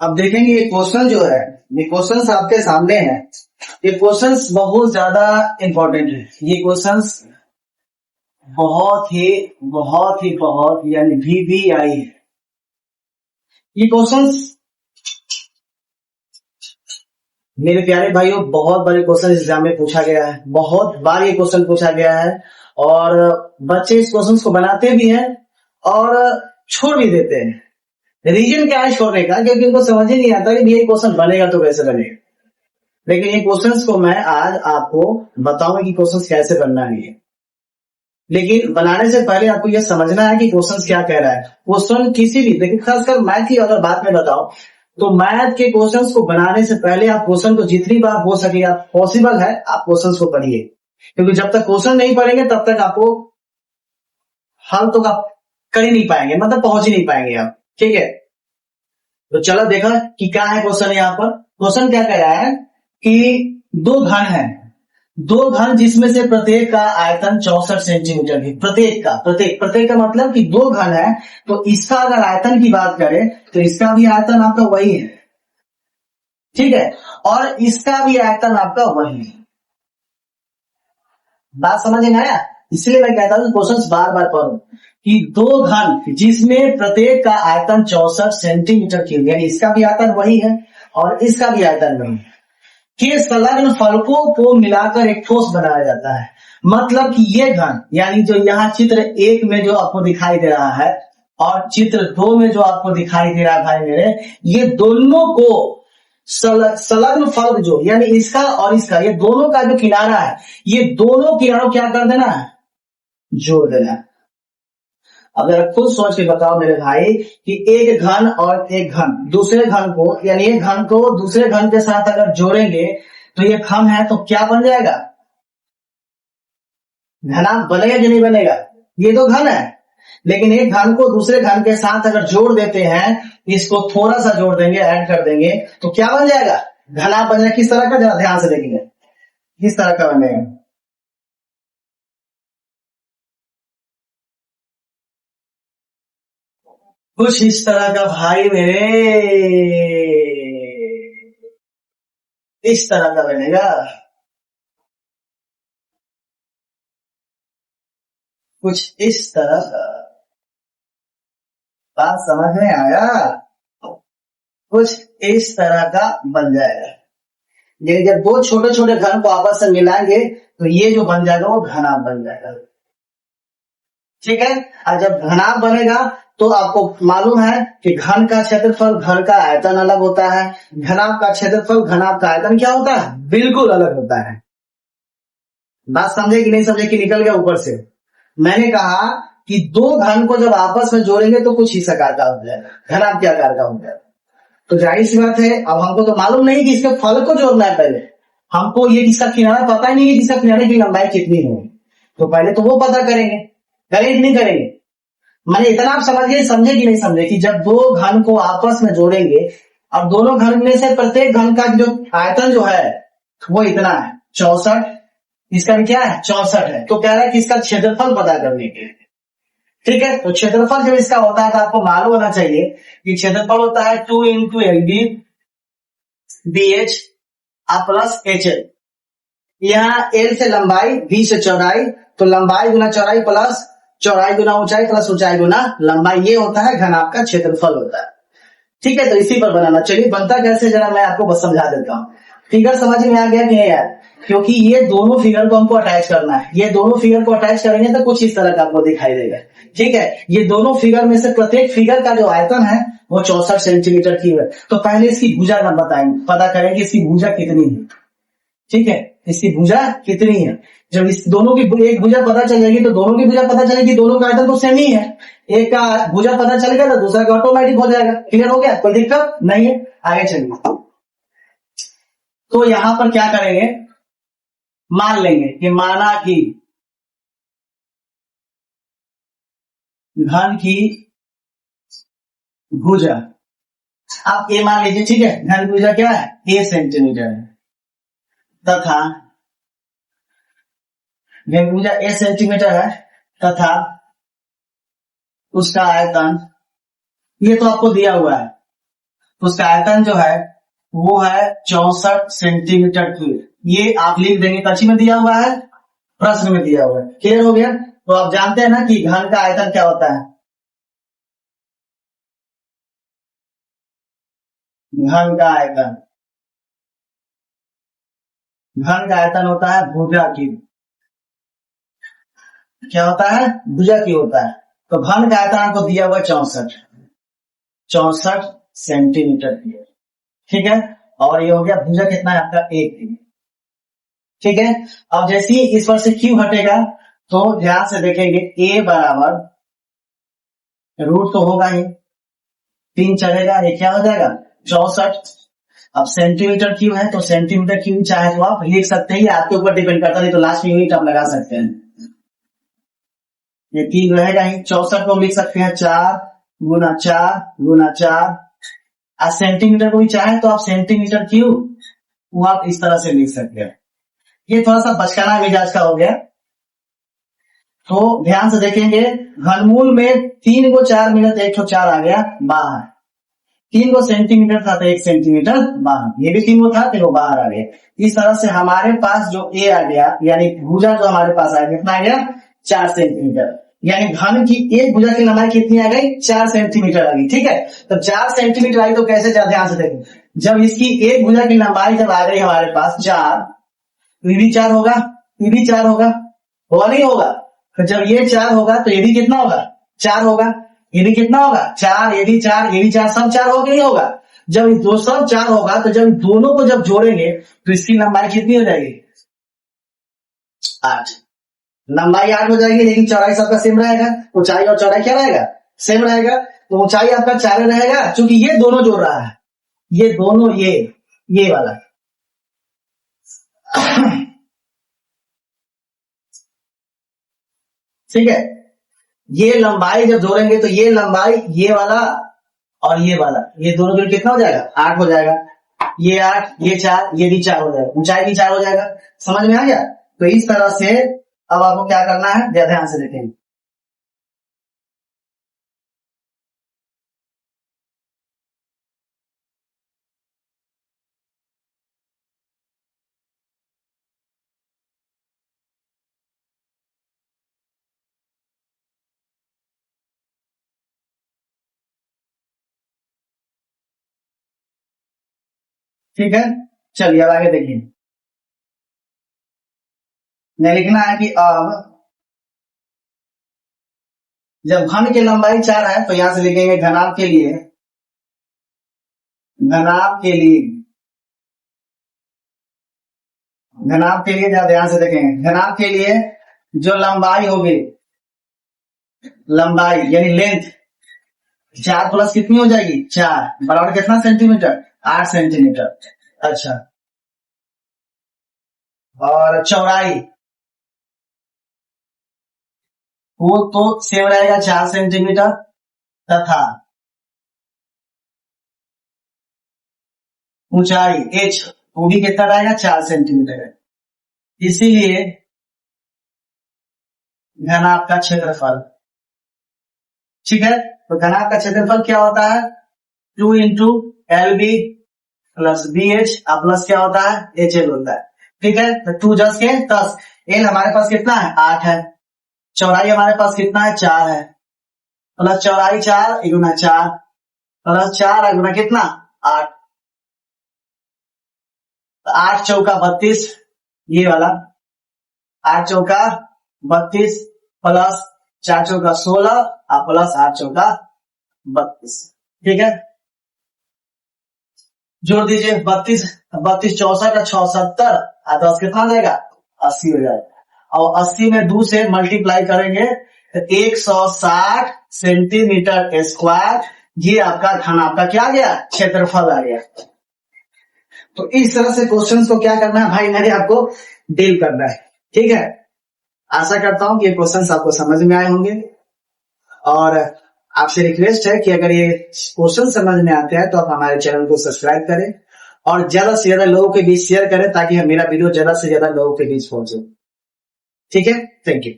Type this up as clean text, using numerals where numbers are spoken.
अब देखेंगे ये क्वेश्चन जो है, ये क्वेश्चंस आपके सामने है। ये क्वेश्चंस बहुत ज्यादा इंपॉर्टेंट है। ये क्वेश्चंस बहुत यानी VVI है। ये क्वेश्चंस मेरे प्यारे भाइयों बहुत बड़े क्वेश्चन एग्जाम में पूछा गया है, बहुत बार ये क्वेश्चन पूछा गया है और बच्चे इस क्वेश्चन को बनाते भी हैं और छोड़ भी देते हैं। रीजन क्या है छोड़ने का? क्योंकि उनको समझ ही नहीं आता कि ये क्वेश्चन बनेगा तो कैसे बनेगा। लेकिन ये क्वेश्चंस को मैं आज आपको बताऊंगा कि क्वेश्चंस कैसे बनना है। लेकिन बनाने से पहले आपको यह समझना है कि क्वेश्चन क्या कह रहा है। क्वेश्चन किसी भी, देखिए खासकर मैथ की अगर बात में बताओ तो मैथ के क्वेश्चंस को बनाने से पहले आप क्वेश्चन को जितनी बार हो सके, आप पॉसिबल है आप क्वेश्चंस को पढ़िए। क्योंकि जब तक क्वेश्चन नहीं पढ़ेंगे तब तक आपको हल तो आप कर ही नहीं पाएंगे, मतलब पहुंच ही नहीं पाएंगे आप। ठीक है, तो चलो देखा कि क्या है क्वेश्चन। यहाँ पर क्वेश्चन क्या कह रहा है कि दो घन है, दो घन जिसमें से प्रत्येक का आयतन 64 सेंटीमीटर है। प्रत्येक का मतलब कि दो घन है, तो इसका अगर आयतन की बात करें तो इसका भी आयतन आपका वही है, ठीक है, और इसका भी आयतन आपका वही है। बात समझ में आया? इसलिए मैं कहता हूं क्वेश्चंस बार बार पढ़ो कि दो घन जिसमें प्रत्येक का आयतन 64 सेंटीमीटर क्यूब, यानी इसका भी आयतन वही है और इसका भी आयतन वही है, के संलग्न फलकों को मिलाकर एक ठोस बनाया जाता है। मतलब कि ये घन, यानी जो यहाँ चित्र 1 में जो आपको दिखाई दे रहा है और चित्र 2 में जो आपको दिखाई दे रहा है भाई मेरे, ये दोनों को संलग्न फलक जो, यानी इसका और इसका, ये दोनों का जो किनारा है, ये दोनों किनारों क्या कर देना है, जोड़ देना है। अगर खुद सोच के बताओ मेरे भाई कि एक घन और एक घन दूसरे घन को, यानी एक घन को दूसरे घन के साथ अगर जोड़ेंगे तो ये घन है तो क्या बन जाएगा, घनांक बनेगा कि नहीं बनेगा? ये तो घन है, लेकिन एक घन को दूसरे घन के साथ अगर जोड़ देते हैं, इसको थोड़ा सा जोड़ देंगे, ऐड कर देंगे तो क्या बन जाएगा, घनांक बन जाएगा। किस तरह का, जरा ध्यान से देखेंगे किस तरह का बनेगा। कुछ इस तरह का भाई मेरे, इस तरह का बनेगा। कुछ इस तरह का, बात समझ में आया? कुछ इस तरह का बन जाएगा। ये जब दो छोटे छोटे घन को आपस में मिलाएंगे तो ये जो बन जाएगा वो घनाभ बन जाएगा। ठीक है, और जब घनाभ बनेगा तो आपको मालूम है कि घन का क्षेत्रफल घन का आयतन अलग होता है, घनाभ का क्षेत्रफल घनाभ का आयतन क्या होता है, बिल्कुल अलग होता है। बात समझे कि नहीं समझे कि निकल गया ऊपर से? मैंने कहा कि दो घन को जब आपस में जोड़ेंगे तो कुछ इस आकार का हो जाएगा, घनाभ के आकार का हो जाएगा। तो जाहिर सी बात है, अब हमको तो मालूम नहीं कि इसके फल को जोड़ना है, पहले हमको ये इसका किनारा पता ही नहीं है कि इसका किनारे की लंबाई कितनी होगी, तो पहले तो वो पता करेंगे, करेंगे नहीं करेंगे? मैंने इतना आप समझे कि नहीं समझे कि जब दो घन को आपस में जोड़ेंगे, अब दोनों घन में से प्रत्येक घन का जो आयतन जो है वो इतना है 64, इसका भी क्या है 64 है, तो कह रहा है कि इसका क्षेत्रफल पता करने के लिए। ठीक है, तो क्षेत्रफल जब इसका होता है तो आपको मालूम होना चाहिए कि क्षेत्रफल होता है 2 into L D B H plus H L. यहाँ एल से लंबाई, बी से चौड़ाई, तो लंबाई गुना चौड़ाई प्लस चौड़ाई गुना ऊंचाई प्लस ऊंचाई गुना लंबाई, ये होता है घनाभ का क्षेत्रफल होता है। ठीक है, तो इसी पर बनाना। चलिए बनता कैसे जरा मैं आपको बस समझा देता हूँ। फिगर समझ में आ गया कि नहीं यार? क्योंकि ये दोनों फिगर को हमको अटैच करना है, ये दोनों फिगर को अटैच करेंगे तो कुछ इस तरह का आपको दिखाई देगा। ठीक है, ये दोनों फिगर में से प्रत्येक फिगर का जो आयतन है वो 64 सेंटीमीटर की है। तो पहले इसकी भुजा का बताएंगे, पता करेंगे इसकी भुजा कितनी है। ठीक है, इसकी भुजा कितनी है। जब इस दोनों की एक भुजा पता चल जाएगी तो दोनों की भुजा पता चलेगी, दोनों का आयतन तो सेम ही है। एक का भुजा पता चलेगा तो दूसरा का ऑटोमेटिक हो जाएगा। क्लियर हो गया? कोई दिक्कत नहीं है, आगे चलिए। तो यहां पर क्या करेंगे, मान लेंगे कि माना कि घन की भुजा, आप ए मान लीजिए, ठीक है, घन की भुजा क्या है, ए सेंटीमीटर है, तथा घन की भुजा ए सेंटीमीटर है तथा उसका आयतन, ये तो आपको दिया हुआ है, तो उसका आयतन जो है वो है 64 सेंटीमीटर क्यूब। ये आप लिख देंगे, कच्ची में दिया हुआ है, प्रश्न में दिया हुआ है। क्लियर हो गया? तो आप जानते हैं ना कि घन का आयतन क्या होता है। घन का आयतन, घन का आयतन होता है भुजा की। क्या होता है? भुजा की होता है। तो घन का आयतन आपको दिया हुआ 64 सेंटीमीटर की। ठीक है, और ये हो गया भुजा कितना है आपका 1। ठीक है, अब जैसे ही इस पर से क्यू हटेगा तो ध्यान से देखेंगे, ए बराबर रूट तो होगा ही, 3 चलेगा, ये क्या हो जाएगा 64। अब सेंटीमीटर क्यूब है तो सेंटीमीटर क्यूब चाहे तो आप लिख सकते हैं, आपके ऊपर डिपेंड करता है, तो लास्ट में यूनिट आप लगा सकते हैं। ये 3 रहेगा ही, 64 को लिख सकते हैं 4 गुना 4 गुना 4। आज सेंटीमीटर को भी चाहे तो आप सेंटीमीटर क्यूब वो आप इस तरह से लिख सकते हैं। ये थोड़ा सा बचकाना मिजाज का हो गया। तो ध्यान से देखेंगे, घनमूल में 3 को 4 मिला तो 1 को 4 आ गया बाहर, 3 को सेंटीमीटर था तो 1 सेंटीमीटर बाहर, ये भी 3 को था तो वो बाहर आ गया। इस तरह से हमारे पास जो ए आ गया, यानी भुजा जो हमारे पास आ गया, कितना आ गया 4 सेंटीमीटर। यानी घन की एक भुजा की लंबाई कितनी आ गई 4 सेंटीमीटर आ गई। ठीक है, तो 4 सेंटीमीटर आई तो कैसे, ध्यान से देखें, जब इसकी एक भुजा की लंबाई जब आ गई हमारे पास 4, तो ये भी 4 होगा, ये भी 4 होगा, होगा नहीं होगा? तो जब ये 4 होगा तो ये भी कितना होगा 4 होगा, ये भी कितना होगा 4, ये भी 4, ये भी 4, सब 4 होगा नहीं होगा? जब ये दो सब 4 होगा तो जब दोनों को जब जोड़ेंगे तो इसकी लंबाई कितनी हो जाएगी 8। लंबाई 8 हो जाएगी, लेकिन चौड़ाई सबका सेम रहेगा, ऊंचाई और चौड़ाई क्या रहेगा सेम रहेगा। तो ऊंचाई आपका 4 रहेगा, क्योंकि ये दोनों जोड़ रहा है, ये दोनों, ये वाला। ठीक है, ये लंबाई जब जोड़ेंगे तो ये लंबाई, ये वाला और ये वाला, ये दोनों जोड़ कितना हो जाएगा 8 हो जाएगा। ये 8, ये 4, ये भी 4 हो जाएगा, ऊंचाई भी 4 हो जाएगा। समझ में आ गया? तो इस तरह से अब आपको क्या करना है, ध्यान से देखेंगे। ठीक है, चलिए अब आगे देखिए। मैं लिखना है कि अब जब घन की लंबाई 4 है तो यहां से लिखेंगे घनाभ के लिए, घनाभ के लिए, घनाभ के लिए ध्यान से देखेंगे, घनाभ के लिए जो लंबाई होगी, लंबाई यानी लेंथ 4 प्लस कितनी हो जाएगी 4 बराबर कितना सेंटीमीटर 8 सेंटीमीटर। अच्छा, और चौड़ाई वो तो सेम रहेगा 4 सेंटीमीटर, तथा ऊंचाई h वो भी कितना रहेगा 4 सेंटीमीटर है। इसीलिए घनाभ का क्षेत्रफल, ठीक है, तो घनाभ का क्षेत्रफल क्या होता है 2 into L B plus B H, plus क्या होता है एच एल होता है। ठीक है, तो 2 10 के 10, एल हमारे पास कितना है 8 है, चौड़ाई हमारे पास कितना है 4 है, प्लस चौड़ाई 4 गुना 4 प्लस 4 गुना कितना 8, 8 चौका 32, ये वाला 8 चौका 32 प्लस 4 चौका 16 प्लस 8 चौका 32। ठीक है, जोड़ दीजिए 32 32 64 का 6 70 और 10 कितना जाएगा 80 हो जाएगा, और 80 में 2 से मल्टीप्लाई करेंगे तो 160 सेंटीमीटर स्क्वायर, ये आपका घन आपका क्या आ गया क्षेत्रफल आ गया। तो इस तरह से क्वेश्चंस को क्या करना है भाई, मेरे आपको डील करना है। ठीक है, आशा करता हूं कि ये क्वेश्चंस आपको समझ में आए होंगे, और आपसे रिक्वेस्ट है कि अगर ये क्वेश्चन समझ में आते हैं तो आप हमारे चैनल को सब्सक्राइब करें और ज्यादा से ज्यादा लोगों के बीच शेयर करें, ताकि मेरा वीडियो ज्यादा से ज्यादा लोगों के बीच पहुंचे। ठीक है, थैंक यू।